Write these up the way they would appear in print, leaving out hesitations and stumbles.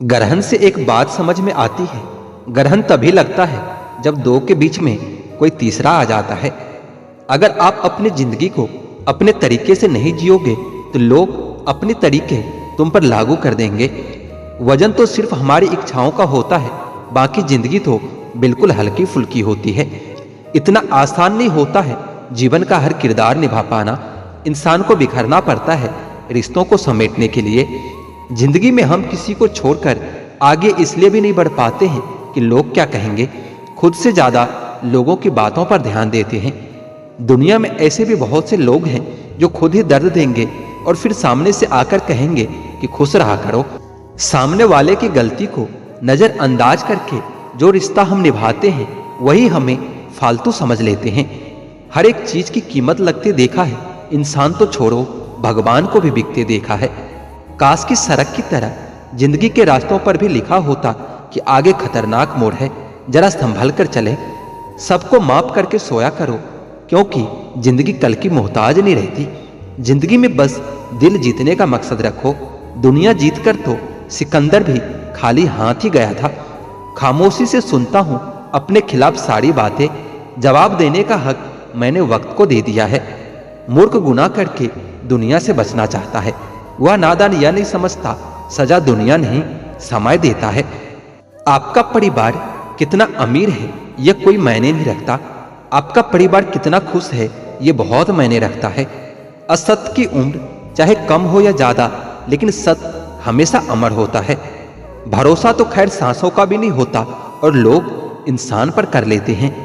ग्रहण से एक बात समझ में आती है। ग्रहण तभी लगता है जब दो के बीच में कोई तीसरा आ जाता है। अगर आप अपनी जिंदगी को अपने तरीके से नहीं जियोगे तो लोग अपने तरीके तुम पर लागू कर देंगे। वजन तो सिर्फ हमारी इच्छाओं का होता है, बाकी जिंदगी तो बिल्कुल हल्की फुल्की होती है। इतना आसान नहीं होता है जीवन का हर किरदार निभा पाना। इंसान को बिखरना पड़ता है रिश्तों को समेटने के लिए। जिंदगी में हम किसी को छोड़कर आगे इसलिए भी नहीं बढ़ पाते हैं कि लोग क्या कहेंगे, खुद से ज्यादा लोगों की बातों पर ध्यान देते हैं। दुनिया में ऐसे भी बहुत से लोग हैं जो खुद ही दर्द देंगे और फिर सामने से आकर कहेंगे कि खुश रहा करो। सामने वाले की गलती को नजरअंदाज करके जो रिश्ता हम निभाते हैं वही हमें फालतू समझ लेते हैं। हर एक चीज की कीमत लगते देखा है, इंसान तो छोड़ो भगवान को भी बिकते देखा है। काश की सड़क की तरह जिंदगी के रास्तों पर भी लिखा होता कि आगे खतरनाक मोड़ है, जरा संभल कर चले। सबको माफ करके सोया करो, क्योंकि जिंदगी कल की मोहताज नहीं रहती। जिंदगी में बस दिल जीतने का मकसद रखो। दुनिया जीत कर तो सिकंदर भी खाली हाथ ही गया था। खामोशी से सुनता हूं अपने खिलाफ सारी बातें, जवाब देने का हक मैंने वक्त को दे दिया है। मूर्ख गुनाह करके दुनिया से बचना चाहता है, वह नादान यह नहीं समझता सजा दुनिया नहीं समय देता है। आपका परिवार कितना अमीर है यह कोई मायने नहीं रखता, आपका परिवार कितना खुश है यह बहुत मायने रखता है। असत्य की उम्र चाहे कम हो या ज्यादा, लेकिन सत्य हमेशा अमर होता है। भरोसा तो खैर सांसों का भी नहीं होता और लोग इंसान पर कर लेते हैं।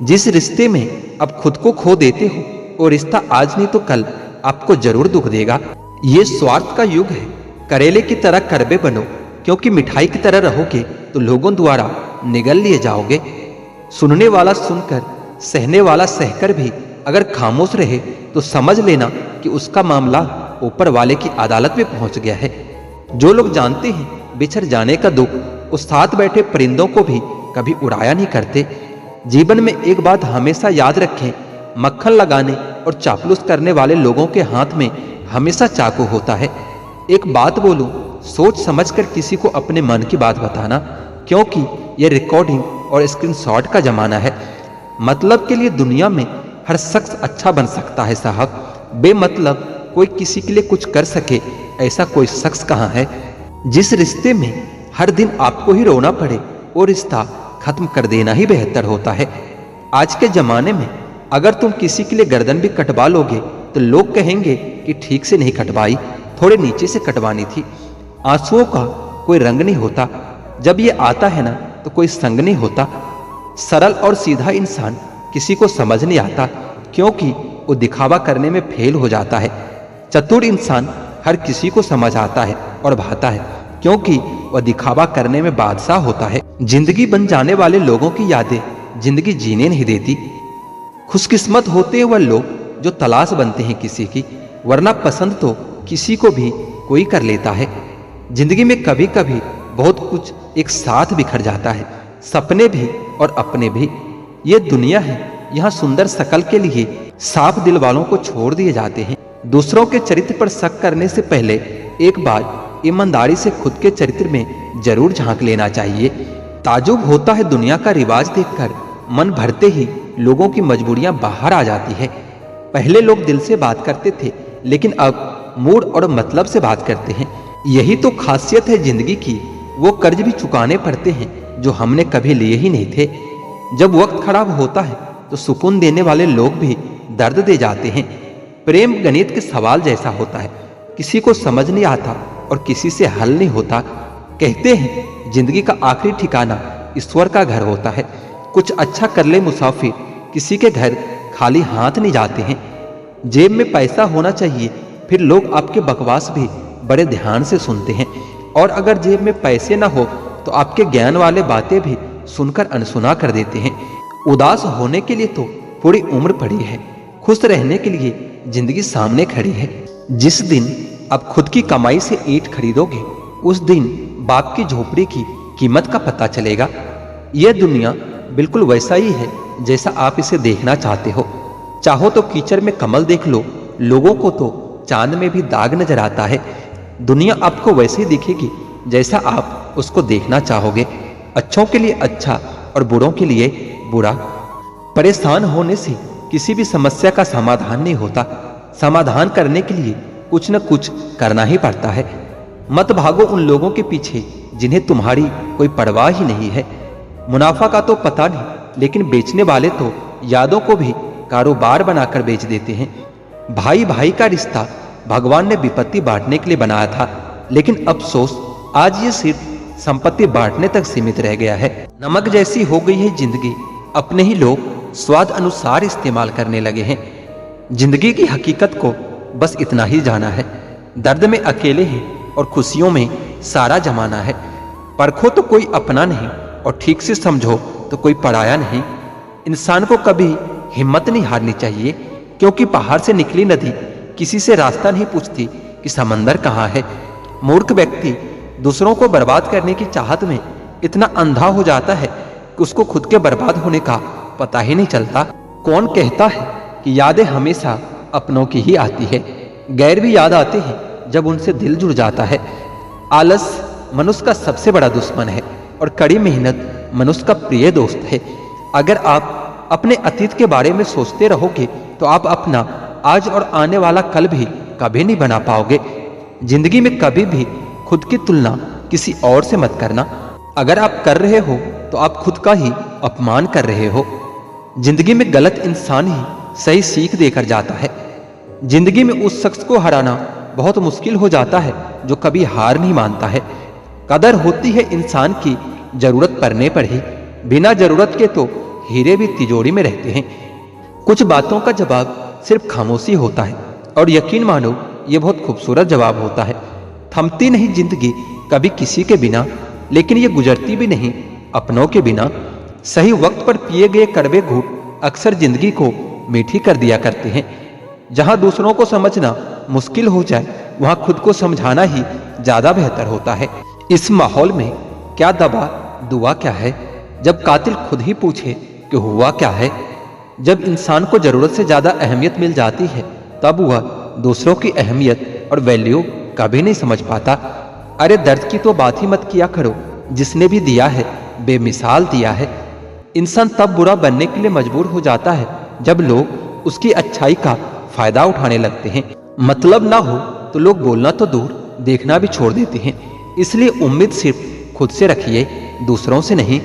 जिस रिश्ते में अब खुद को खो देते हो वो रिश्ता आज नहीं तो कल आपको जरूर दुख देगा। ये स्वार्थ का युग है, करेले की तरह करबे बनो, क्योंकि मिठाई की तरह रहोगे तो लोगों द्वारा निगल लिए जाओगे। सुनने वाला सुनकर, सहने वाला सहकर भी अगर खामोश रहे तो समझ लेना कि उसका मामला ऊपर वाले की अदालत में पहुंच गया है। जो लोग जानते हैं बिछड़ जाने का दुख, उस साथ बैठे परिंदों को भी कभी उड़ाया नहीं करते। जीवन में एक बात हमेशा याद रखें, मक्खन लगाने और चापलूस करने वाले लोगों के हाथ में हमेशा चाकू होता है। एक बात बोलूं, सोच समझकर किसी को अपने मन की बात बताना, क्योंकि यह रिकॉर्डिंग और स्क्रीनशॉट का जमाना है। मतलब के लिए दुनिया में हर शख्स अच्छा बन सकता है साहब, बेमतलब कोई किसी के लिए कुछ कर सके ऐसा कोई शख्स कहाँ है। जिस रिश्ते में हर दिन आपको ही रोना पड़े वो रिश्ता खत्म कर देना ही बेहतर होता है। आज के जमाने में अगर तुम किसी के लिए गर्दन भी कटवा लोगे तो लोग कहेंगे कि ठीक से नहीं कटवाई, थोड़े नीचे से कटवानी थी। आंसुओं का कोई रंग नहीं होता, जब ये आता है ना तो कोई संग नहीं होता। सरल और सीधा इंसान किसी को समझ नहीं आता, क्योंकि वो दिखावा करने में फेल हो जाता है। चतुर इंसान हर किसी को समझ आता है और भाता है, क्योंकि वह दिखावा करने में बादशाह होता है। जिंदगी बन जाने वाले लोगों की यादें जिंदगी जीने नहीं देती। खुशकिस्मत होते हैं वह लोग जो तलाश बनते हैं किसी की, वरना पसंद तो किसी को भी कोई कर लेता है। जिंदगी में कभी कभी बहुत कुछ एक साथ बिखर जाता है, सपने भी और अपने भी। ये दुनिया है, यहाँ सुंदर शकल के लिए साफ दिल वालों को छोड़ दिए जाते हैं। दूसरों के चरित्र पर शक करने से पहले एक बार ईमानदारी से खुद के चरित्र में जरूर झांक लेना चाहिए। ताजुब होता है दुनिया का रिवाज देखकर, मन भरते ही लोगों की मजबूरियां बाहर आ जाती है। पहले लोग दिल से बात करते थे, लेकिन अब मूड और मतलब से बात करते हैं। यही तो खासियत है जिंदगी की, वो कर्ज भी चुकाने पड़ते हैं जो हमने कभी लिए ही नहीं थे। जब वक्त खराब होता है तो सुकून देने वाले लोग भी दर्द दे जाते हैं। प्रेम गणित के सवाल जैसा होता है, किसी को समझ नहीं आता और किसी से हल नहीं होता। कहते हैं जिंदगी का आखिरी ठिकाना ईश्वर का घर होता है। कुछ अच्छा कर ले मुसाफिर, किसी के घर खाली हाथ नहीं जाते हैं। जेब में पैसा होना चाहिए, फिर लोग आपके बकवास भी बड़े ध्यान से सुनते हैं। और अगर जेब में पैसे ना हो तो आपके ज्ञान वाले बातें भी सुनकर अनसुना कर देते हैं। उदास होने के लिए तो पूरी उम्र पड़ी है, खुश रहने के लिए जिंदगी सामने खड़ी है। जिस दिन अब खुद की कमाई से ईंट खरीदोगे उस दिन बाप की झोपड़ी की कीमत का पता चलेगा। यह दुनिया बिल्कुल वैसा ही है जैसा आप इसे देखना चाहते हो। चाहो तो कीचड़ में कमल देख लो, लोगों को तो चांद में भी दाग नजर आता है। दुनिया आपको वैसे ही दिखेगी जैसा आप उसको देखना चाहोगे। अच्छों के लिए अच्छा और बुरों के लिए बुरा। परेशान होने से किसी भी समस्या का समाधान नहीं होता। समाधान करने के लिए कुछ न कुछ करना ही पड़ता है। मत भागो उन लोगों के पीछे जिन्हें तुम्हारी कोई परवाह ही नहीं है। मुनाफा का तो पता नहीं, लेकिन बेचने वाले तो यादों को भी कारोबार बनाकर बेच देते हैं। भाई भाई का रिश्ता भगवान ने विपत्ति बांटने के लिए बनाया था, लेकिन अफसोस आज ये सिर्फ संपत्ति बांटने तक सीमित रह गया है। नमक जैसी हो गई है जिंदगी, अपने ही लोग स्वाद अनुसार इस्तेमाल करने लगे हैं। जिंदगी की हकीकत को बस इतना ही जाना है। दर्द में अकेले हैं और खुशियों में सारा जमाना है। परखो तो कोई अपना नहीं और ठीक से समझो तो कोई पराया नहीं। इंसान को कभी हिम्मत नहीं हारनी चाहिए, क्योंकि पहाड़ से निकली नदी किसी से रास्ता नहीं पूछती कि समंदर कहाँ है। मूर्ख व्यक्ति दूसरों को बर्बाद करने की चाहत में इतना अंधा हो जाता है कि उसको खुद के बर्बाद होने का पता ही नहीं चलता। कौन कहता है कि यादें हमेशा अपनों की ही आती है। गैर भी याद आते हैं जब उनसे दिल जुड़ जाता है। आलस मनुष्य का सबसे बड़ा दुश्मन है और कड़ी मेहनत मनुष्य का प्रिय दोस्त है। अगर आप अपने अतीत के बारे में सोचते रहोगे तो आप अपना आज और आने वाला कल भी कभी नहीं बना पाओगे। जिंदगी में कभी भी खुद की तुलना किसी और से मत करना। अगर आप कर रहे हो तो आप खुद का ही अपमान कर रहे हो। जिंदगी में गलत इंसान ही सही सीख देकर जाता है। जिंदगी में उस शख्स को हराना बहुत मुश्किल हो जाता है जो कभी हार नहीं मानता है। कदर होती है इंसान की जरूरत पड़ने पर ही। बिना जरूरत के तो हीरे भी तिजोरी में रहते हैं। कुछ बातों का जवाब सिर्फ खामोशी होता है, और यकीन मानो ये बहुत खूबसूरत जवाब होता है। थमती नहीं जिंदगी कभी किसी के बिना, लेकिन ये गुजरती भी नहीं अपनों के बिना। सही वक्त पर पिए गए कड़वे घूंट अक्सर जिंदगी को मीठी कर दिया करते हैं। जहां दूसरों को समझना मुश्किल हो जाए, वहां खुद को समझाना ही ज्यादा बेहतर होता है। इस माहौल में क्या दवा दुआ क्या है, जब कातिल खुद ही पूछे कि हुआ क्या है। जब इंसान को जरूरत से ज्यादा अहमियत मिल जाती है, तब वह दूसरों की अहमियत और वैल्यू कभी नहीं समझ पाता। अरे दर्द की तो बात ही मत किया करो, जिसने भी दिया है बेमिसाल दिया है। इंसान तब बुरा बनने के लिए मजबूर हो जाता है जब लोग उसकी अच्छाई का फायदा उठाने लगते हैं। मतलब ना हो तो लोग बोलना तो दूर, देखना भी छोड़ देते हैं। इसलिए उम्मीद सिर्फ खुद से रखिए, दूसरों से नहीं।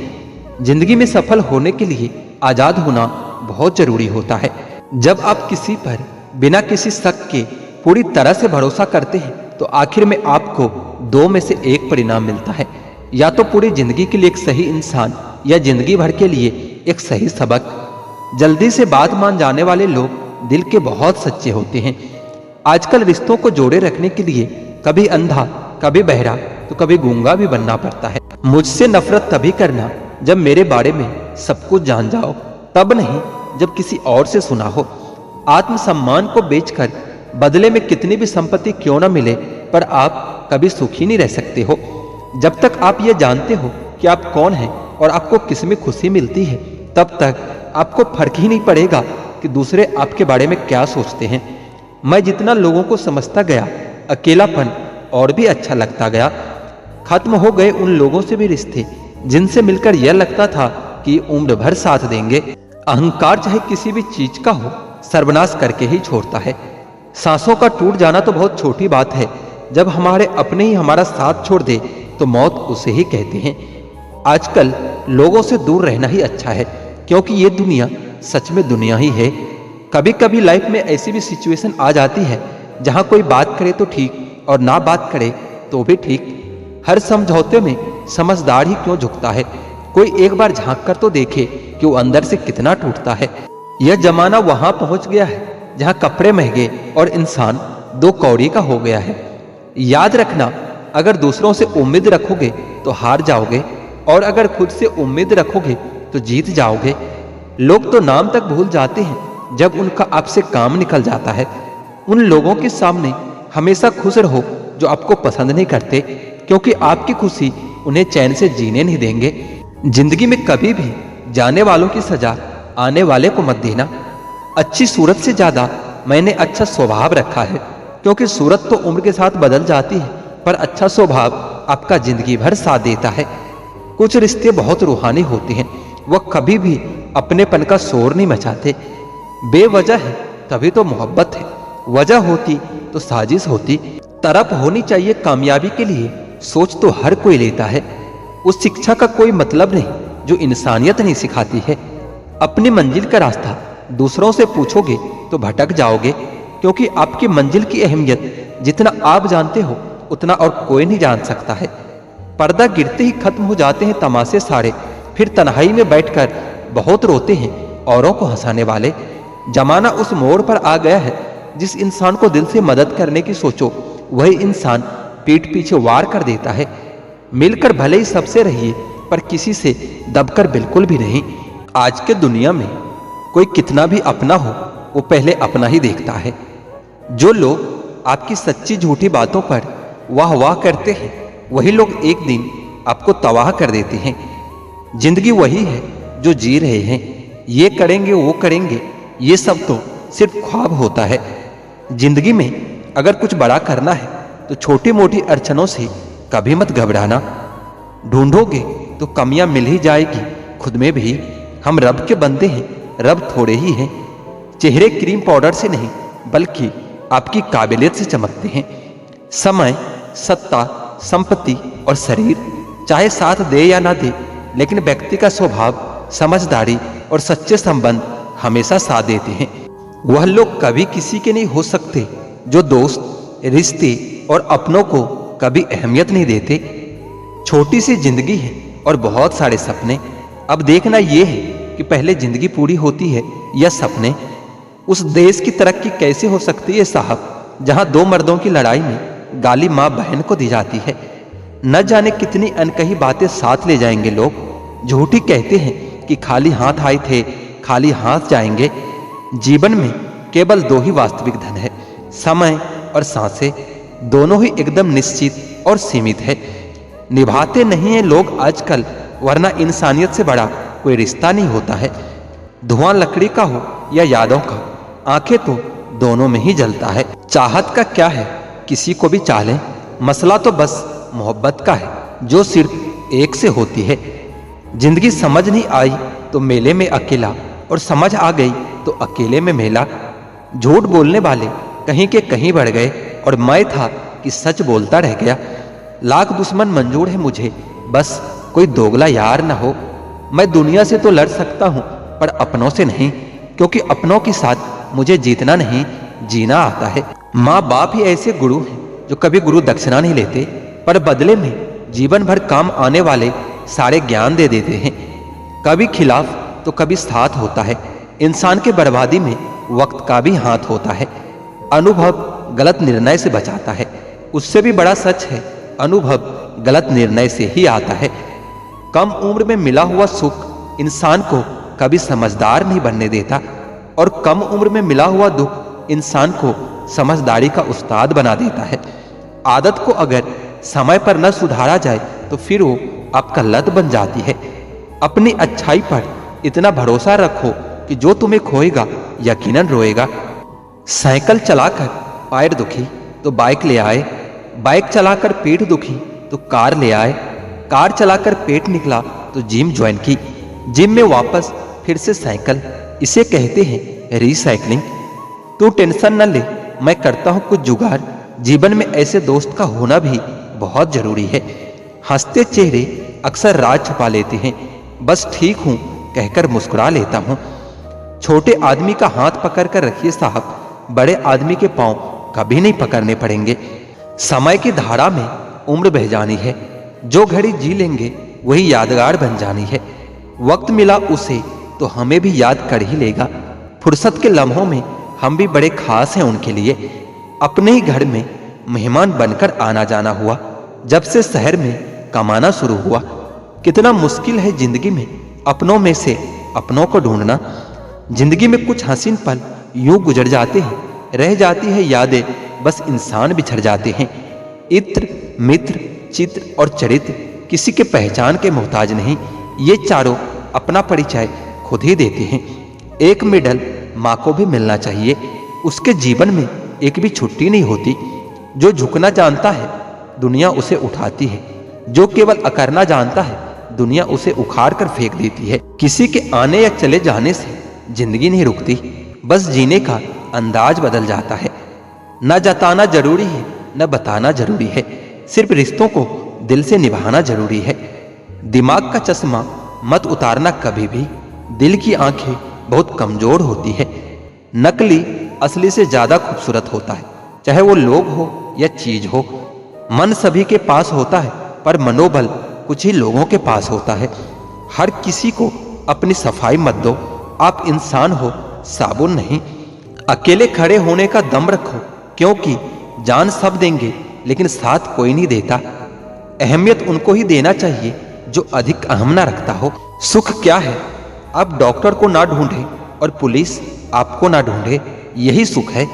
जिंदगी में सफल होने के लिए आजाद होना बहुत जरूरी होता है। जब आप किसी पर बिना किसी शक के पूरी तरह से भरोसा करते हैं, तो आखिर में आपको दो में से एक परिणाम मिलता है। या तो पूरी जिंदगी के लिए एक सही इंसान, या जिंदगी भर के लिए एक सही सबक। जल्दी से बात मान जाने वाले लोग दिल के बहुत सच्चे होते हैं। आजकल रिश्तों को जोड़े रखने के लिए कभी अंधा, कभी बहरा, तो कभी गूंगा भी बनना पड़ता है। मुझसे नफरत तभी करना जब मेरे बारे में सब कुछ जान जाओ, तब नहीं जब किसी और से सुना हो। आत्मसम्मान को बेचकर बदले में कितनी भी संपत्ति क्यों न मिले, पर आप कभी सुखी नहीं रह सकते हो। जब तक आप ये जानते हो कि आप कौन हैं और आपको किस में खुशी मिलती है, तब तक आपको फर्क ही नहीं पड़ेगा कि दूसरे आपके बारे में क्या सोचते हैं। मैं जितना लोगों को समझता गया, अकेलापन और भी अच्छा लगता गया। खत्म हो गए उन लोगों से भी रिश्ते जिनसे मिलकर यह लगता था कि उम्र भर साथ देंगे। अहंकार चाहे किसी भी चीज का हो, सर्वनाश करके ही छोड़ता है। सांसों का टूट जाना तो बहुत छोटी बात है, जब हमारे अपने ही हमारा साथ छोड़ दे तो मौत उसे ही कहते हैं। आजकल लोगों से दूर रहना ही अच्छा है, क्योंकि ये दुनिया सच में दुनिया ही है। कभी कभी लाइफ में ऐसी भी सिचुएशन आ जाती है जहां कोई बात करे तो ठीक और ना बात करे तो भी ठीक। हर समझौते में समझदार ही क्यों झुकता है। कोई एक बार झांक कर तो देखे कि वो अंदर से कितना टूटता है। यह जमाना वहां पहुंच गया है जहां कपड़े महंगे और इंसान दो कौड़ी का हो गया है। याद रखना, अगर दूसरों से उम्मीद रखोगे तो हार जाओगे, और अगर खुद से उम्मीद रखोगे तो जीत जाओगे। लोग तो नाम तक भूल जाते हैं जब उनका आपसे काम निकल जाता है। उन लोगों के सामने हमेशा खुश रहो जो आपको पसंद नहीं करते, क्योंकि आपकी खुशी उन्हें चैन से जीने नहीं देंगे। जिंदगी में कभी भी जाने वालों की सजा आने वाले को मत देना। अच्छी सूरत से ज्यादा मैंने अच्छा स्वभाव रखा है, क्योंकि सूरत तो उम्र के साथ बदल जाती है, पर अच्छा स्वभाव आपका जिंदगी भर साथ देता है। कुछ रिश्ते बहुत रूहानी होते हैं, वह कभी भी अपनेपन का शोर नहीं मचाते। बेवजह है तभी तो मोहब्बत है, वजह होती तो साजिश होती। तरफ होनी चाहिए कामयाबी के लिए, सोच तो हर कोई लेता है। उस शिक्षा का कोई मतलब नहीं जो इंसानियत नहीं सिखाती है। अपनी मंजिल का रास्ता दूसरों से पूछोगे तो भटक जाओगे, क्योंकि आपकी मंजिल की अहमियत जितना आप जानते हो उतना और कोई नहीं जान सकता है। पर्दा गिरते ही खत्म हो जाते हैं तमाशे सारे, फिर तन्हाई में बैठकर बहुत रोते हैं औरों को हंसाने वाले। जमाना उस मोड़ पर आ गया है, जिस इंसान को दिल से मदद करने की सोचो वही इंसान पीठ पीछे वार कर देता है। मिलकर भले ही सबसे रहिए, पर किसी से दबकर बिल्कुल भी नहीं। आज के दुनिया में कोई कितना भी अपना हो, वो पहले अपना ही देखता है। जो लोग आपकी सच्ची झूठी बातों पर वाह वाह करते हैं, वही लोग एक दिन आपको तबाह कर देते हैं। जिंदगी वही है जो जी रहे हैं, ये करेंगे वो करेंगे, ये सब तो सिर्फ ख्वाब होता है। जिंदगी में अगर कुछ बड़ा करना है तो छोटी मोटी अड़चनों से कभी मत घबराना। ढूंढोगे तो कमियां मिल ही जाएगी खुद में भी। हम रब के बंदे हैं, रब थोड़े ही हैं। चेहरे क्रीम पाउडर से नहीं बल्कि आपकी काबिलियत से चमकते हैं। समय, सत्ता, संपत्ति और शरीर चाहे साथ दे या ना दे, लेकिन व्यक्ति का स्वभाव, समझदारी और सच्चे संबंध हमेशा साथ देते हैं। वह लोग कभी किसी के नहीं हो सकते जो दोस्त, रिश्ते और अपनों को कभी अहमियत नहीं देते। छोटी सी जिंदगी है और बहुत सारे सपने। अब देखना यह है कि पहले जिंदगी पूरी होती है या सपने। उस देश की तरक्की कैसे हो सकती है साहब, जहां दो मर्दों की लड़ाई में गाली माँ बहन को दी जाती है। न जाने कितनी अनकही बातें साथ ले जाएंगे लोग। झूठी कहते हैं कि खाली हाथ आए थे, खाली हाथ जाएंगे। जीवन में केवल दो ही वास्तविक धन है, समय और सांसें। दोनों ही एकदम निश्चित और सीमित है। निभाते नहीं हैं लोग आजकल, वरना इंसानियत से बड़ा कोई रिश्ता नहीं होता है। धुआं लकड़ी का हो या यादों का, आंखें तो दोनों में ही जलता है। चाहत का क्या है, किसी को भी चाह लें। मसला तो बस मोहब्बत का है, जो सिर्फ एक से होती है। जिंदगी समझ नहीं आई तो मेले में अकेला, और समझ आ गई तो अकेले में मेला। झूठ बोलने वाले कहीं के कहीं बढ़ गए, और मैं था कि सच बोलता रह गया। लाख दुश्मन मंजूर है मुझे, बस कोई दोगला यार ना हो। मैं दुनिया से तो लड़ सकता हूँ पर अपनों से नहीं, क्योंकि अपनों के साथ मुझे जीतना नहीं जीना आता है। माँ बाप ही ऐसे गुरु हैं जो कभी गुरु दक्षिणा नहीं लेते, पर बदले में जीवन भर काम आने वाले सारे ज्ञान दे देते हैं। कभी खिलाफ तो कभी साथ होता है। इंसान के बर्बादी में वक्त का भी हाथ होता है। अनुभव गलत निर्णय से बचाता है। उससे भी बड़ा सच है, अनुभव गलत निर्णय से ही आता है। कम उम्र में मिला हुआ सुख इंसान को कभी समझदार नहीं बनने देता, और कम उम्र में मिला हुआ दुख इंसान को समझदारी का उस्ताद बना देता है। आदत को अगर समय पर न सुधारा जाए तो फिर वो आपका लत बन जाती है। अपनी अच्छाई पर इतना भरोसा रखो कि जो तुम्हें खोएगा यकीनन रोएगा। साइकिल चलाकर पैर दुखी तो बाइक ले आए, बाइक चलाकर पेट दुखी तो कार ले आए, कार चलाकर पेट निकला तो जिम ज्वाइन की, जिम में वापस फिर से साइकिल। इसे कहते हैं रिसाइकलिंग। तू टेंशन न ले, मैं करता हूँ कुछ जुगाड़। जीवन में ऐसे दोस्त का होना भी बहुत जरूरी है। हंसते चेहरे अक्सर राज छुपा लेते हैं। बस ठीक हूँ कहकर मुस्कुरा लेता हूँ। छोटे आदमी का हाथ पकड़ कर रखिए साहब, बड़े आदमी के पांव कभी नहीं पकड़ने पड़ेंगे। समय की धारा में उम्र बह जानी है, जो घड़ी जी लेंगे वही यादगार बन जानी है। वक्त मिला उसे तो हमें भी याद कर ही लेगा। फुर्सत के लम्हों में हम भी बड़े खास हैं उनके लिए। अपने ही घर में मेहमान बनकर आना जाना हुआ, जब से शहर में कमाना शुरू हुआ। कितना मुश्किल है जिंदगी में अपनों में से अपनों को ढूंढना। जिंदगी में कुछ हसीन पल यूं गुजर जाते हैं, रह जाती है यादें, बस इंसान बिछड़ जाते हैं। इत्र, मित्र, चित्र और चरित्र किसी के पहचान के मोहताज नहीं। ये चारों अपना परिचय खुद ही देते हैं। एक मेडल माँ को भी मिलना चाहिए। उसके जीवन में एक भी छुट्टी नहीं होती। जो झुकना जानता है दुनिया उसे उठाती है, जो केवल अकरना जानता है, दुनिया उसे उखाड़ कर फेंक देती है। किसी के आने या चले जाने से जिंदगी नहीं रुकती, बस जीने का अंदाज बदल जाता है। न जताना जरूरी है, न बताना जरूरी है, सिर्फ रिश्तों को दिल से निभाना जरूरी है। दिमाग का चश्मा मत उतारना कभी भी, दिल की आंखें बहुत कमजोर होती है। नकली असली से ज्यादा खूबसूरत होता है, चाहे वो लोग हो या चीज हो। मन सभी के पास होता है, पर मनोबल कुछ ही लोगों के पास होता है। हर किसी को अपनी सफाई मत दो, आप इंसान हो, साबुन नहीं। अकेले खड़े होने का दम रखो, क्योंकि जान सब देंगे लेकिन साथ कोई नहीं देता। अहमियत उनको ही देना चाहिए जो अधिक अहम ना रखता हो। सुख क्या है, आप डॉक्टर को ना ढूंढे और पुलिस आपको ना ढूंढे, यही सुख है।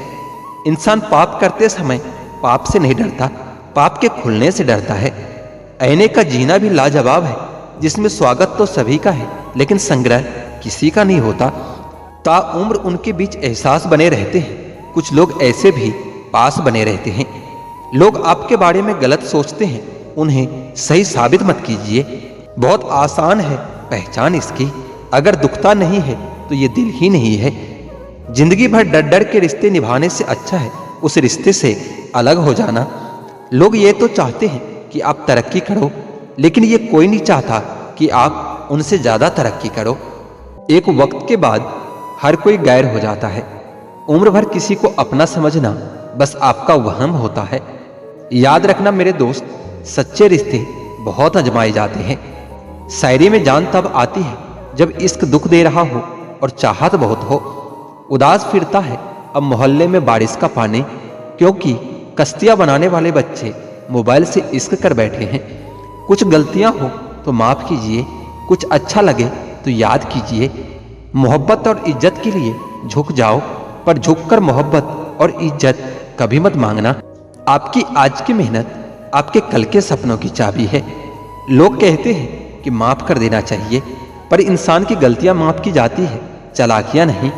इंसान पाप करते समय पाप से नहीं डरता, पाप के खुलने से डरता है। ऐने का जीना भी लाजवाब है, जिसमें स्वागत तो सभी का है लेकिन संग्रह किसी का नहीं होता। ताउम्र उनके बीच एहसास बने रहते हैं, कुछ लोग ऐसे भी पास बने रहते हैं। लोग आपके बारे में गलत सोचते हैं, उन्हें सही साबित मत कीजिए। बहुत आसान है पहचान इसकी, अगर दुखता नहीं है तो ये दिल ही नहीं है। जिंदगी भर डर डर के रिश्ते निभाने से अच्छा है उस रिश्ते से अलग हो जाना। लोग ये तो चाहते हैं कि आप तरक्की करो, लेकिन ये कोई नहीं चाहता कि आप उनसे ज्यादा तरक्की करो। एक वक्त के बाद हर कोई गैर हो जाता है। उम्र भर किसी को अपना समझना बस आपका वहम होता है। याद रखना मेरे दोस्त, सच्चे रिश्ते बहुत आजमाए जाते हैं। शायरी में जान तब आती है जब इश्क दुख दे रहा हो और चाहत बहुत हो। उदास फिरता है अब मोहल्ले में बारिश का पानी, क्योंकि कश्तियां बनाने वाले बच्चे मोबाइल से इश्क कर बैठे हैं। कुछ गलतियां हो तो माफ कीजिए, कुछ अच्छा लगे तो याद कीजिए। मोहब्बत और इज्जत के लिए झुक जाओ, पर झुककर मोहब्बत और इज्जत कभी मत मांगना। आपकी आज की मेहनत आपके कल के सपनों की चाबी है। लोग कहते हैं कि माफ कर देना चाहिए, पर इंसान की गलतियां माफ की जाती है, चालाकियां नहीं।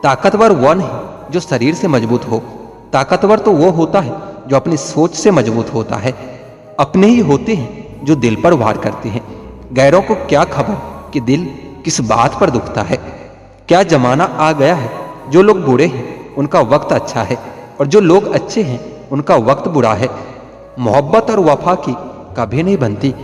ताकतवर वह नहीं जो शरीर से मजबूत हो, ताकतवर तो वो होता है जो अपनी सोच से मजबूत होता है। अपने ही होते हैं जो दिल पर वार करते हैं। गैरों को क्या खबर कि दिल किस बात पर दुखता है। क्या जमाना आ गया है, जो लोग बुरे हैं उनका वक्त अच्छा है, और जो लोग अच्छे हैं उनका वक्त बुरा है। मोहब्बत और वफा की कभी नहीं बनती,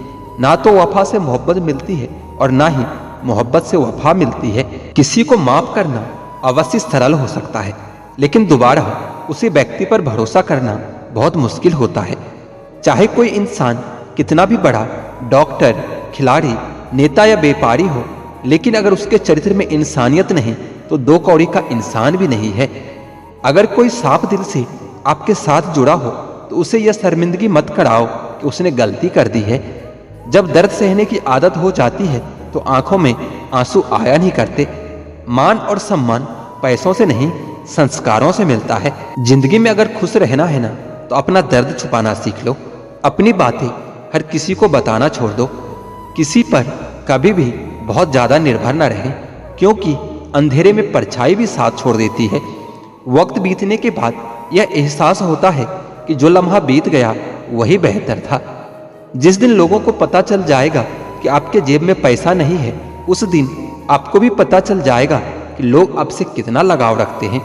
ना तो वफा से मोहब्बत मिलती है और ना ही मोहब्बत से वफा मिलती है। किसी को माफ करना अवश्य सरल हो सकता है, लेकिन दोबारा उसी व्यक्ति पर भरोसा करना बहुत मुश्किल होता है। चाहे कोई इंसान कितना भी बड़ा डॉक्टर, खिलाड़ी, नेता या व्यापारी हो, लेकिन अगर उसके चरित्र में इंसानियत नहीं तो दो कौड़ी का इंसान भी नहीं है। अगर कोई साफ दिल से आपके साथ जुड़ा हो तो उसे यह शर्मिंदगी मत कराओ कि उसने गलती कर दी है। जब दर्द सहने की आदत हो जाती है तो आंखों में आंसू आया नहीं करते। मान और सम्मान पैसों से नहीं, संस्कारों से मिलता है। जिंदगी में अगर खुश रहना है ना तो अपना दर्द छुपाना सीख लो। अपनी बातें हर किसी को बताना छोड़ दो। किसी पर कभी भी बहुत ज्यादा निर्भर न रहे, क्योंकि अंधेरे में परछाई भी साथ छोड़ देती है। वक्त बीतने के बाद यह एहसास होता है कि जो लम्हा बीत गया वही बेहतर था। जिस दिन लोगों को पता चल जाएगा कि आपके जेब में पैसा नहीं है, उस दिन आपको भी पता चल जाएगा कि लोग आपसे कितना लगाव रखते हैं।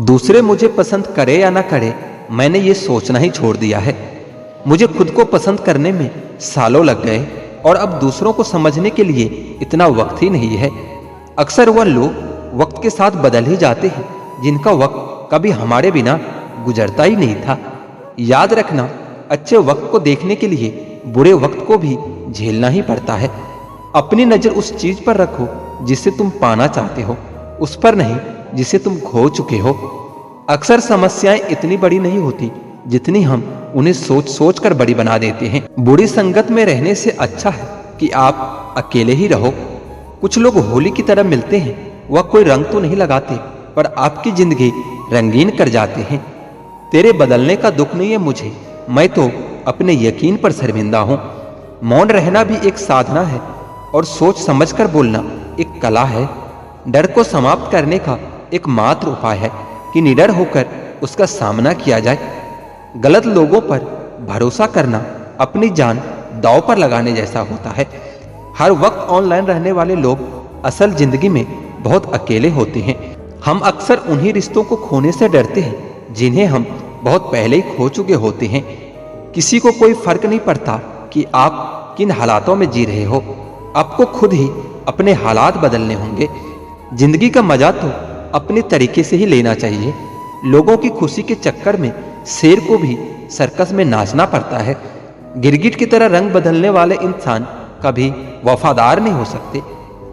दूसरे मुझे पसंद करे या ना करे, मैंने ये सोचना ही छोड़ दिया है। मुझे खुद को पसंद करने में सालों लग गए और अब दूसरों को समझने के लिए इतना वक्त ही नहीं है। अक्सर वह लोग वक्त के साथ बदल ही जाते हैं जिनका वक्त कभी हमारे बिना गुजरता ही नहीं था। याद रखना, अच्छे वक्त को देखने के लिए बुरे वक्त को भी झेलना ही पड़ता है। अपनी नजर उस चीज पर रखो जिसे तुम पाना चाहते हो, उस पर नहीं जिसे तुम खो चुके हो। अक्सर समस्याएं इतनी बड़ी नहीं होती जितनी हम उन्हें सोच सोच कर बड़ी बना देते हैं। बुरी संगत में रहने से अच्छा है कि आप अकेले ही रहो। कुछ लोग होली की तरह मिलते हैं, वह कोई रंग तो नहीं लगाते पर आपकी जिंदगी रंगीन कर जाते हैं। तेरे बदलने का दुख नहीं है मुझे, मैं तो अपने यकीन पर शर्मिंदा हूं। मौन रहना भी एक साधना है और सोच समझकर बोलना एक कला है। डर को समाप्त करने का एकमात्र उपाय है कि निडर होकर उसका सामना किया जाए। गलत लोगों पर भरोसा करना अपनी जान दांव पर लगाने जैसा होता है। हर वक्त ऑनलाइन रहने वाले लोग असल जिंदगी में बहुत अकेले होते हैं। हम अक्सर उन्हीं रिश्तों को खोने से डरते हैं जिन्हें हम बहुत पहले ही खो चुके होते हैं। किसी को कोई फर्क नहीं पड़ता कि आप किन हालातों में जी रहे हो, आपको खुद ही अपने हालात बदलने होंगे। जिंदगी का मजा तो अपने तरीके से ही लेना चाहिए। लोगों की खुशी के चक्कर में शेर को भी सर्कस में नाचना पड़ता है। गिरगिट की तरह रंग बदलने वाले इंसान कभी वफादार नहीं हो सकते।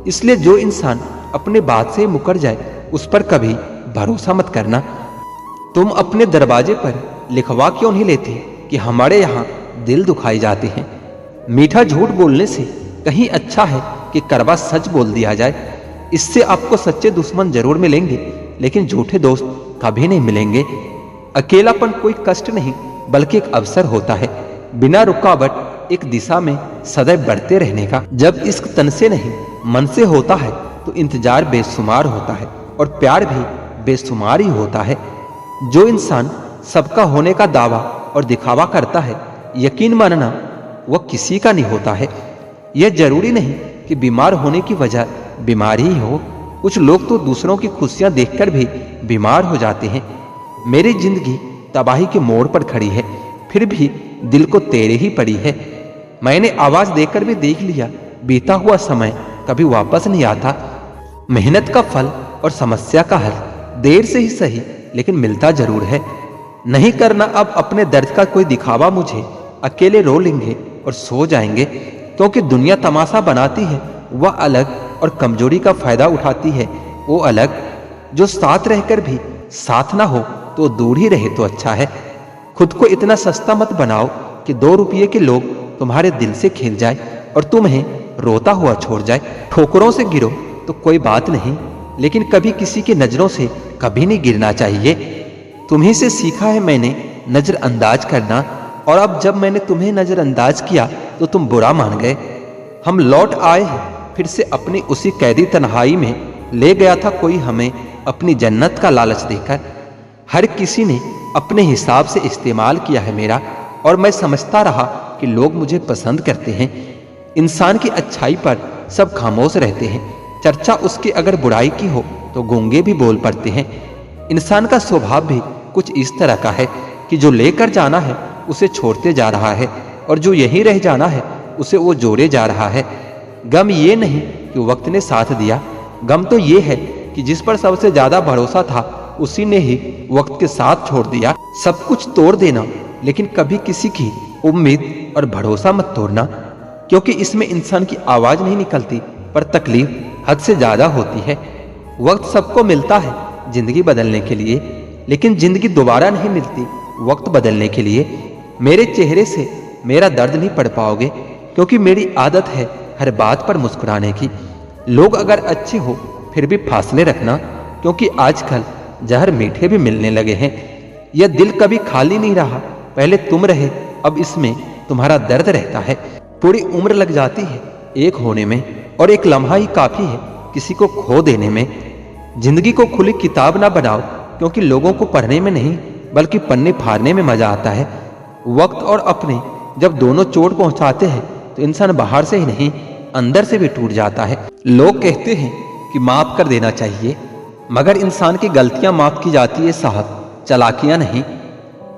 इसलिए जो इंसान अपने बात से मुकर जाए उस पर कभी भरोसा मत करना। तुम अपने दरवाजे पर लिखवा क्यों नहीं लेते कि हमारे यहाँ दिल दुखाए जाते हैं। मीठा झूठ बोलने से कहीं अच्छा है कि कड़वा सच बोल दिया जाए। इससे आपको सच्चे दुश्मन जरूर मिलेंगे, लेकिन झूठे दोस्त कभी नहीं मिलेंगे। अकेलापन कोई कष्ट नहीं बल्कि एक अवसर होता है, बिना रुकावट एक दिशा में सदैव बढ़ते रहने का। जब इश्क तन से नहीं मन से होता है तो इंतजार बेशुमार होता है और प्यार भी बेशुमार ही होता है। जो इंसान सबका होने का दावा और दिखावा करता है, यकीन मानना वह किसी का नहीं होता है। यह जरूरी नहीं कि बीमार होने की वजह बीमारी ही हो। कुछ लोग तो दूसरों की खुशियां देखकर भी बीमार हो जाते हैं। मेरी जिंदगी तबाही के मोड़ पर खड़ी है, फिर भी दिल को तेरे ही पड़ी है। मैंने आवाज देकर भी देख लिया, बीता हुआ समय कभी वापस नहीं आता। मेहनत का फल और समस्या का हल देर से ही सही लेकिन मिलता जरूर है। नहीं करना अब अपने दर्द का कोई दिखावा मुझे। अकेले रो लेंगे और सो जाएंगे, क्योंकि दुनिया तमाशा बनाती है वह अलग और कमजोरी का फायदा उठाती है वो अलग। जो साथ रहकर भी साथ ना हो तो दूर ही रहे तो अच्छा है। खुद को इतना सस्ता मत बनाओ कि 2 रुपये के लोग तुम्हारे दिल से खेल जाए और तुम्हें रोता हुआ छोड़ जाए। ठोकरों से गिरो तो कोई बात नहीं, लेकिन कभी किसी की नजरों से कभी नहीं गिरना चाहिए। तुम्हीं से सीखा है मैंने नजरअंदाज करना, और अब जब मैंने तुम्हें नजरअंदाज किया तो तुम बुरा मान गए। हम लौट आए हैं फिर से अपनी उसी कैदी तन्हाई में। ले गया था कोई हमें अपनी जन्नत का लालच देकर। हर किसी ने अपने हिसाब से इस्तेमाल किया है मेरा, और मैं समझता रहा कि लोग मुझे पसंद करते हैं। इंसान की अच्छाई पर सब खामोश रहते हैं, चर्चा उसकी अगर बुराई की हो तो गूंगे भी बोल पड़ते हैं। इंसान का स्वभाव भी कुछ इस तरह का है कि जो लेकर जाना है उसे छोड़ते जा रहा है, और जो यहीं रह जाना है उसे वो जोड़े जा रहा है। गम ये नहीं कि वक्त ने साथ दिया, गम तो ये है कि जिस पर सबसे ज्यादा भरोसा था उसी ने ही वक्त के साथ छोड़ दिया। सब कुछ तोड़ देना, लेकिन कभी किसी की उम्मीद और भरोसा मत तोड़ना, क्योंकि इसमें इंसान की आवाज नहीं निकलती पर तकलीफ हद से ज्यादा होती है। वक्त सबको मिलता है जिंदगी बदलने के लिए, लेकिन जिंदगी दोबारा नहीं मिलती वक्त बदलने के लिए। मेरे चेहरे से मेरा दर्द नहीं पढ़ पाओगे, क्योंकि मेरी आदत है हर बात पर मुस्कुराने की। लोग अगर अच्छे हो फिर भी फासले रखना, क्योंकि आजकल जहर मीठे भी मिलने लगे हैं। यह दिल कभी खाली नहीं रहा, पहले तुम रहे, अब इसमें तुम्हारा दर्द रहता है। पूरी उम्र लग जाती है एक होने में, और एक लम्हा ही काफी है किसी को खो देने में। जिंदगी को खुली किताब ना बनाओ, क्योंकि लोगों को पढ़ने में नहीं बल्कि पन्ने फाड़ने में मजा आता है। वक्त और अपने जब दोनों चोट पहुंचाते हैं तो इंसान बाहर से ही नहीं अंदर से भी टूट जाता है। लोग कहते हैं कि माफ कर देना चाहिए, मगर इंसान की गलतियां माफ की जाती है साहब, चालाकियां नहीं।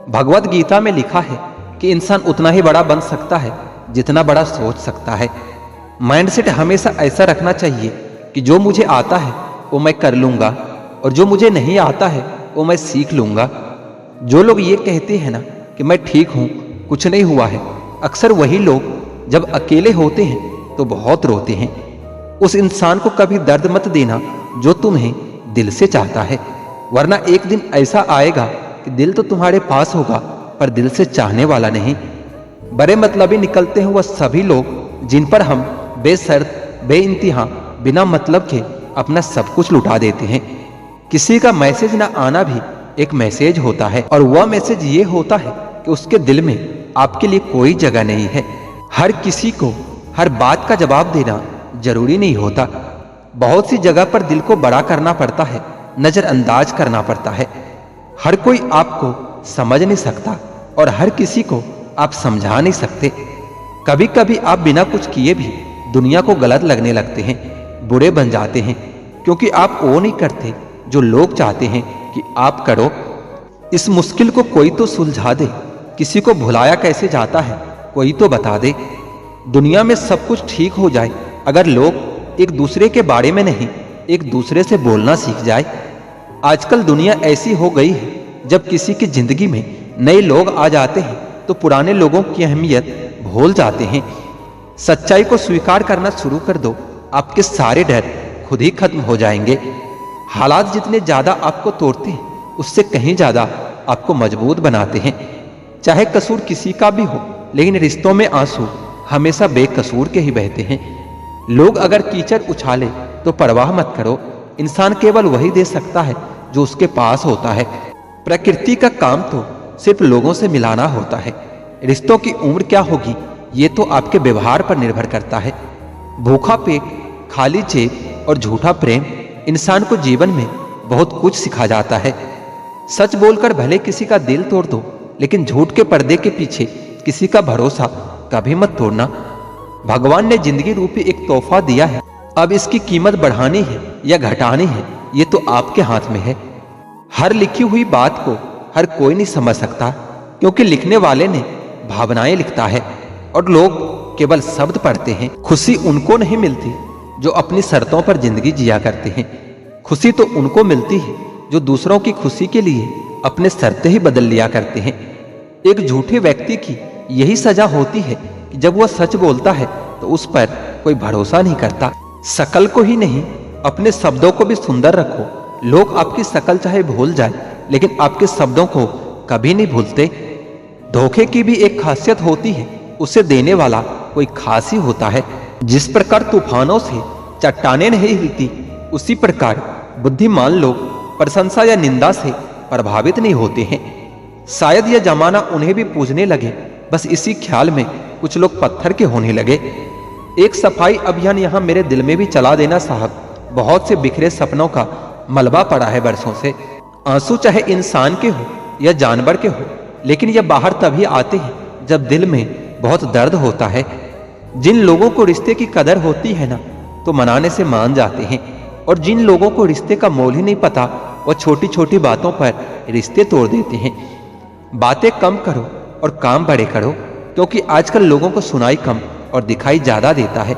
भगवत गीता में लिखा है कि इंसान उतना ही बड़ा बन सकता है जितना बड़ा सोच सकता है। माइंडसेट हमेशा ऐसा रखना चाहिए कि जो मुझे आता है वो मैं कर लूंगा, और जो मुझे नहीं आता है वो मैं सीख लूंगा। जो लोग ये कहते हैं ना कि मैं ठीक हूं, कुछ नहीं हुआ है, अक्सर वही लोग जब अकेले होते हैं तो बहुत रोते हैं। उस इंसान को कभी दर्द मत देना जो तुम्हें दिल से चाहता है, वरना एक दिन ऐसा आएगा कि दिल तो तुम्हारे पास होगा पर दिल से चाहने वाला नहीं। बड़े मतलबी निकलते हैं वह सभी लोग जिन पर हम बेशर्त बेइंतहा बिना मतलब के अपना सब कुछ लुटा देते हैं। किसी का मैसेज ना आना भी एक मैसेज होता है, और वह मैसेज ये होता है कि उसके दिल में आपके लिए कोई जगह नहीं है। हर किसी को हर बात का जवाब देना जरूरी नहीं होता। बहुत सी जगह पर दिल को बड़ा करना पड़ता है, नजरअंदाज करना पड़ता है। हर कोई आपको समझ नहीं सकता और हर किसी को आप समझा नहीं सकते। कभी कभी आप बिना कुछ किए भी दुनिया को गलत लगने लगते हैं, बुरे बन जाते हैं, क्योंकि आप वो नहीं करते जो लोग चाहते हैं कि आप करो। इस मुश्किल को कोई तो सुलझा दे। किसी को भुलाया कैसे जाता है कोई तो बता दे। दुनिया में सब कुछ ठीक हो जाए अगर लोग एक दूसरे के बारे में नहीं, एक दूसरे से बोलना सीख जाए। आजकल दुनिया ऐसी हो गई है, जब किसी की जिंदगी में नए लोग आ जाते हैं तो पुराने लोगों की अहमियत भूल जाते हैं। सच्चाई को स्वीकार करना शुरू कर दो, आपके सारे डर खुद ही खत्म हो जाएंगे। हालात जितने ज्यादा आपको तोड़ते हैं, उससे कहीं ज्यादा आपको मजबूत बनाते हैं। चाहे कसूर किसी का भी हो, लेकिन रिश्तों में आंसू हमेशा बेकसूर के ही बहते हैं। लोग अगर कीचड़ उछाले तो परवाह मत करो, इंसान केवल वही दे सकता है जो उसके पास होता है। प्रकृति का काम तो सिर्फ लोगों से मिलाना होता है। रिश्तों की उम्र क्या होगी ये तो आपके व्यवहार पर निर्भर करता है। भूखा पेट, खाली जेब और झूठा प्रेम इंसान को जीवन में बहुत कुछ सिखा जाता है। सच बोलकर भले किसी का दिल तोड़ दो, लेकिन झूठ के पर्दे के पीछे किसी का भरोसा कभी मत तोड़ना। भगवान ने जिंदगी रूपी एक तोहफा दिया है, अब इसकी कीमत बढ़ानी है या घटानी है ये तो आपके हाथ में है। हर लिखी हुई बात को हर कोई नहीं समझ सकता, क्योंकि लिखने वाले ने भावनाएं लिखता है और लोग केवल शब्द पढ़ते हैं। खुशी उनको नहीं मिलती जो अपनी शर्तों पर जिंदगी जिया करते हैं। खुशी तो उनको मिलती है जो दूसरों की खुशी के लिए अपने शर्तें ही बदल लिया करते हैं। एक झूठे व्यक्ति की यही सजा होती है कि जब वह सच बोलता है तो उस पर कोई भरोसा नहीं करता। शकल को ही नहीं, अपने शब्दों को भी सुंदर रखो। लोग आपकी शकल चाहे भूल जाए, लेकिन आपके शब्दों को कभी नहीं भूलते। धोखे की भी एक खासियत होती है, उसे देने वाला कोई खास ही होता है। जिस प्रकार तूफानों से चट्टानें नहीं हिलती, उसी प्रकार बुद्धिमान लोग प्रशंसा या निंदा से प्रभावित नहीं होते हैं। शायद यह जमाना उन्हें भी पूजने लगे, बस इसी ख्याल में कुछ लोग पत्थर के होने लगे। एक सफाई अभियान यहाँ मेरे दिल में भी चला देना साहब। बहुत से बिखरे सपनों का मलबा पड़ा है बरसों से। आंसू चाहे इंसान के हो या जानवर के हो, लेकिन यह बाहर तभी आते हैं जब दिल में बहुत दर्द होता है। जिन लोगों को रिश्ते की कदर होती है ना, तो मनाने से मान जाते हैं, और जिन लोगों को रिश्ते का मोल ही नहीं पता, वह छोटी छोटी बातों पर रिश्ते तोड़ देते हैं। बातें कम करो और काम बड़े करो, क्योंकि आजकल लोगों को सुनाई कम और दिखाई ज्यादा देता है।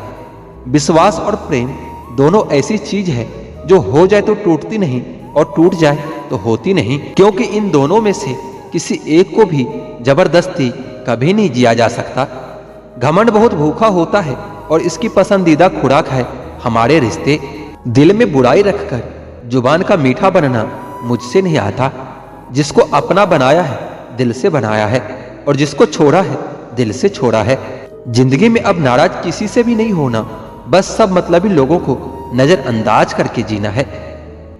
विश्वास और प्रेम दोनों ऐसी चीज है जो हो जाए तो टूटती नहीं और टूट जाए तो होती नहीं, क्योंकि इन दोनों में से किसी एक को भी जबरदस्ती कभी नहीं जिया जा सकता। घमंड बहुत भूखा होता है और इसकी पसंदीदा खुराक है हमारे रिश्ते। दिल में बुराई रखकर जुबान का मीठा बनना मुझसे नहीं आता। जिसको अपना बनाया है दिल से बनाया है, और जिसको छोड़ा है दिल से छोड़ा है। जिंदगी में अब नाराज किसी से भी नहीं होना, बस सब मतलबी लोगों को नजरअंदाज करके जीना है।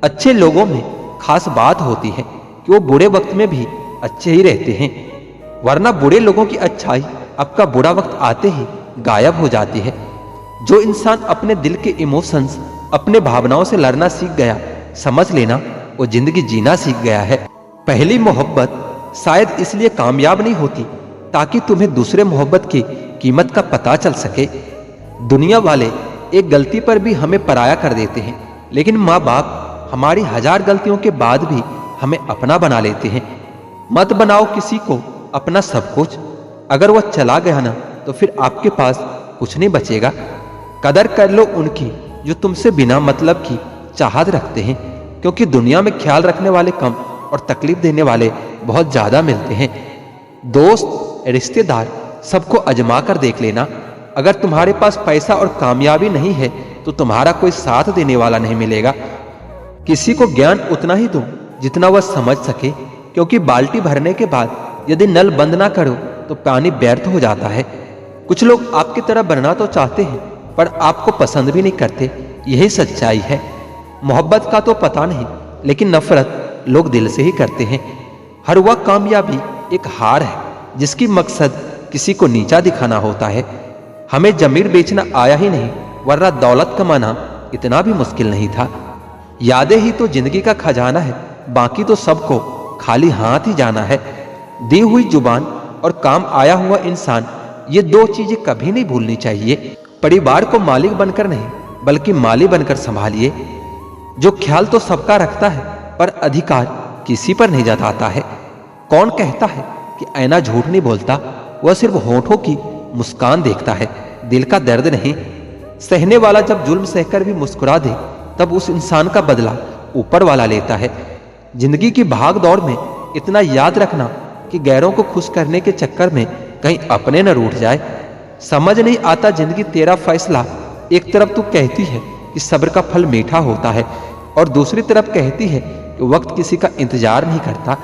अच्छे लोगों में खास बात होती है कि वो बुरे वक्त में भी अच्छे ही रहते हैं, वरना बुरे लोगों की अच्छाई आपका बुरा वक्त आते ही गायब हो जाती है। जो इंसान अपने दिल के इमोशंस, अपने भावनाओं से लड़ना सीख गया, समझ लेना वो जिंदगी जीना सीख गया है। पहली मोहब्बत शायद इसलिए कामयाब नहीं होती ताकि तुम्हें दूसरे मोहब्बत की कीमत का पता चल सके। दुनिया वाले एक गलती पर भी हमें पराया कर देते हैं, लेकिन माँ बाप हमारी 1000 गलतियों के बाद भी हमें अपना बना लेते हैं। मत बनाओ किसी को अपना सब कुछ, अगर वह चला गया ना तो फिर आपके पास कुछ नहीं बचेगा। कदर कर लो उनकी जो तुमसे बिना मतलब की चाहत रखते हैं, क्योंकि दुनिया में ख्याल रखने वाले कम और तकलीफ देने वाले बहुत ज्यादा मिलते हैं। दोस्त, रिश्तेदार सबको आजमा कर देख लेना। अगर तुम्हारे पास पैसा और कामयाबी नहीं है तो तुम्हारा कोई साथ देने वाला नहीं मिलेगा। किसी को ज्ञान उतना ही दो जितना वह समझ सके, क्योंकि बाल्टी भरने के बाद यदि नल बंद ना करो तो पानी व्यर्थ हो जाता है। कुछ लोग आपकी तरह बनना तो चाहते हैं पर आपको पसंद भी नहीं करते, यही सच्चाई है। मोहब्बत का तो पता नहीं, लेकिन नफरत लोग दिल से ही करते हैं। हर वह कामयाबी एक हार है जिसकी मकसद किसी को नीचा दिखाना होता है। हमें जमीर बेचना आया ही नहीं, वरना दौलत कमाना इतना भी मुश्किल नहीं था। यादें ही तो जिंदगी का खजाना है, बाकी तो सबको खाली हाथ ही जाना है। दी हुई जुबान और काम आया हुआ इंसान, ये दो चीजें कभी नहीं भूलनी चाहिए। परिवार को मालिक बनकर नहीं बल्कि माली बनकर संभालिए। जो ख्याल तो सबका रखता है पर अधिकार किसी पर नहीं जताता है। कौन कहता है कि ऐना झूठ नहीं बोलता, वह सिर्फ होठों की मुस्कान देखता है, दिल का दर्द नहीं। सहने वाला जब जुल्म सहकर भी मुस्कुरा दे तब उस इंसान का बदला ऊपर वाला लेता है। जिंदगी की भाग दौड़ में इतना याद रखना कि गैरों को खुश करने के चक्कर में कहीं अपने न रूठ जाए। समझ नहीं आता जिंदगी तेरा फैसला। एक तरफ तू कहती है कि सब्र का फल मीठा होता है और दूसरी तरफ कहती है कि वक्त किसी का इंतजार नहीं करता।